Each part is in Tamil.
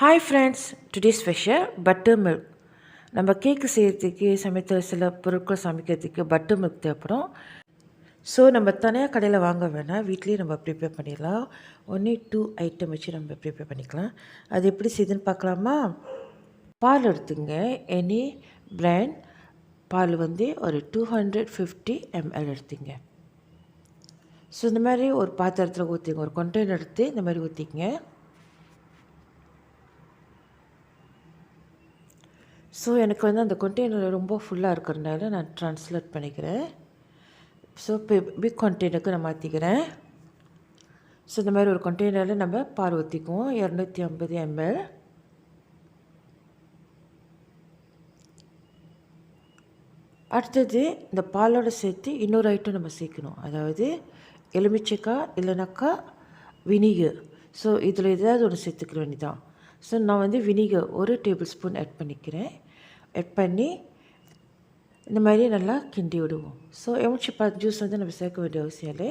Hi friends, today special butter milk. நம்ம கேக்கு செய்கிறதுக்கு சமைக்கிற சில பொருட்கள் சமைக்கிறதுக்கு பட்டர் மில்க் தேவைப்படும். ஸோ நம்ம தனியாக கடையில் வாங்க வேணாம், வீட்லேயே நம்ம ப்ரிப்பேர் பண்ணிடலாம். ஒன்லி 2 ஐட்டம் வச்சு நம்ம ப்ரிப்பேர் பண்ணிக்கலாம். அது எப்படி செய்யுதுன்னு பார்க்கலாமா? பால் எடுத்துங்க, எனி பிராண்ட் பால் வந்து ஒரு 250 ml எடுத்துங்க. ஸோ இந்த மாதிரி ஒரு பாத்திரத்தில் ஊற்றிங்க, ஒரு கண்டெய்னர் எடுத்து இந்த மாதிரி ஊற்றிங்க. ஸோ எனக்கு வந்து அந்த கண்டெய்னர் ரொம்ப ஃபுல்லாக இருக்கிறதுனால நான் ட்ரான்ஸ்லேட் பண்ணிக்கிறேன். ஸோ இப்போ பிக் கண்டெய்னருக்கு நான் மாற்றிக்கிறேன். ஸோ இந்த மாதிரி ஒரு கண்டெய்னரில் நம்ம பால் ஊற்றிக்குவோம், 250 ml. அடுத்தது இந்த பாலோடு சேர்த்து இன்னொரு ஐட்டம் நம்ம சேர்க்கணும், அதாவது எலுமிச்சைக்காய் இல்லைனாக்கா வினிகர். ஸோ இதில் ஏதாவது ஒன்று சேர்த்துக்கிற வேண்டியதான். ஸோ நான் வந்து வினிகர் 1 டேபிள்ஸ்பூன் ஆட் பண்ணிக்கிறேன். ஆட் பண்ணி இந்த மாதிரி நல்லா கிண்டி விடுவோம். ஸோ எலுமிச்சை ஜூஸ் வந்து நம்ம சேர்க்க வேண்டிய அவசியம் இல்லை,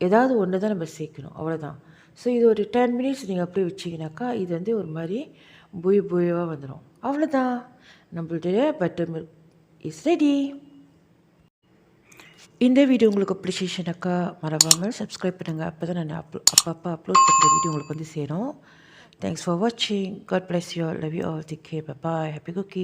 ஏதாவது ஒன்று தான் நம்ம சேர்க்கணும், அவ்வளோதான். ஸோ இது ஒரு 10 மினிட்ஸ் நீங்கள் அப்படியே வச்சிங்கனாக்கா இது வந்து ஒரு மாதிரி புயவாக வந்துடும். அவ்வளோதான், நம்மளுடைய பட்டர் மில்க் இஸ் ரெடி. இந்த வீடியோ உங்களுக்கு பிடிச்சிச்சுனாக்கா மறக்காமல் சப்ஸ்கிரைப் பண்ணுங்கள். அப்போ தான் நான் அப்பப்போ அப்லோட் பண்ணுற வீடியோ உங்களுக்கு வந்து சேரும். Thanks for watching. God bless you all. Love you all. Take care. Bye-bye. Happy cooking.